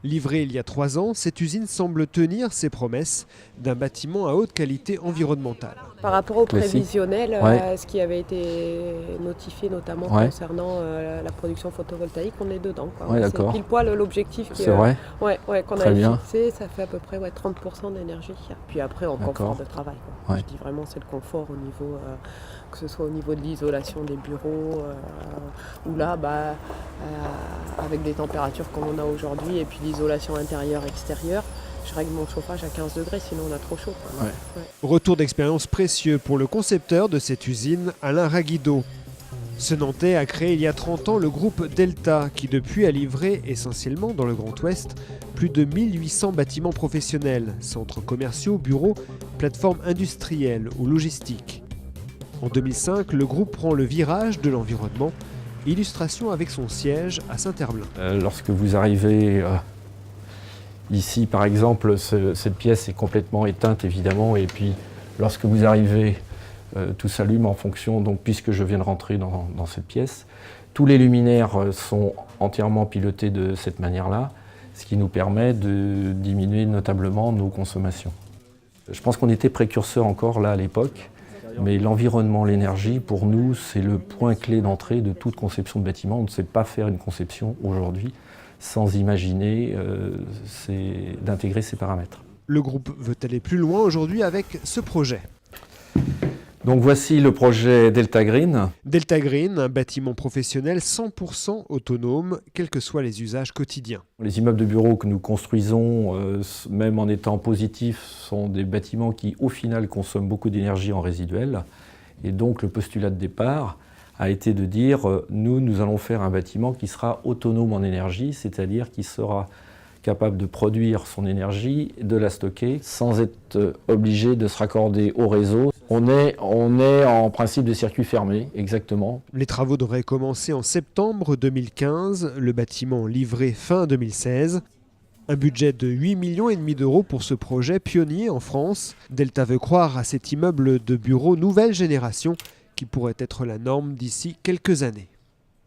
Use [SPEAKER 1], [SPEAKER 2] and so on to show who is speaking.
[SPEAKER 1] Livrée il y a 3 ans, cette usine semble tenir ses promesses d'un bâtiment à haute qualité environnementale.
[SPEAKER 2] Par rapport au
[SPEAKER 3] Classique.
[SPEAKER 2] prévisionnel,
[SPEAKER 3] Ouais.
[SPEAKER 2] ce qui avait été notifié notamment
[SPEAKER 3] Ouais.
[SPEAKER 2] concernant la production photovoltaïque, on est dedans, quoi.
[SPEAKER 3] Ouais,
[SPEAKER 2] C'est
[SPEAKER 3] d'accord.
[SPEAKER 2] pile poil l'objectif
[SPEAKER 3] C'est vrai.
[SPEAKER 2] qu'on
[SPEAKER 3] Très
[SPEAKER 2] avait
[SPEAKER 3] bien.
[SPEAKER 2] fixé, ça fait à peu près 30% d'énergie. Puis après, en
[SPEAKER 3] D'accord.
[SPEAKER 2] confort de travail, quoi.
[SPEAKER 3] Ouais.
[SPEAKER 2] Je dis vraiment, c'est le confort au niveau, que ce soit au niveau de l'isolation des bureaux, ou là, avec des températures comme on a aujourd'hui, et puis l'isolation intérieure-extérieure, je règle mon chauffage à 15 degrés, sinon on a trop chaud, quoi.
[SPEAKER 3] Ouais.
[SPEAKER 2] Ouais.
[SPEAKER 1] Retour d'expérience précieux pour le concepteur de cette usine, Alain Raguido. Ce Nantais a créé il y a 30 ans le groupe Delta, qui depuis a livré essentiellement dans le Grand Ouest plus de 1800 bâtiments professionnels, centres commerciaux, bureaux, plateformes industrielles ou logistiques. En 2005, le groupe prend le virage de l'environnement, illustration avec son siège à Saint-Herblain.
[SPEAKER 3] Lorsque vous arrivez ici, par exemple, cette pièce est complètement éteinte, évidemment, et puis lorsque vous arrivez, tout s'allume en fonction, donc puisque je viens de rentrer dans cette pièce, tous les luminaires sont entièrement pilotés de cette manière-là, ce qui nous permet de diminuer notablement nos consommations. Je pense qu'on était précurseurs encore là à l'époque, mais l'environnement, l'énergie, pour nous, c'est le point clé d'entrée de toute conception de bâtiment. On ne sait pas faire une conception aujourd'hui sans imaginer d'intégrer ces paramètres.
[SPEAKER 1] Le groupe veut aller plus loin aujourd'hui avec ce projet.
[SPEAKER 3] Donc voici le projet Delta Green.
[SPEAKER 1] Delta Green, un bâtiment professionnel 100% autonome, quels que soient les usages quotidiens.
[SPEAKER 3] Les immeubles de bureaux que nous construisons, même en étant positifs, sont des bâtiments qui, au final, consomment beaucoup d'énergie en résiduel. Et donc le postulat de départ a été de dire nous allons faire un bâtiment qui sera autonome en énergie, c'est-à-dire qui sera capable de produire son énergie, de la stocker, sans être obligé de se raccorder au réseau. On est en principe de circuit fermé, exactement.
[SPEAKER 1] Les travaux devraient commencer en septembre 2015, le bâtiment livré fin 2016. Un budget de 8,5 millions d'euros pour ce projet pionnier en France. Delta veut croire à cet immeuble de bureaux nouvelle génération qui pourrait être la norme d'ici quelques années.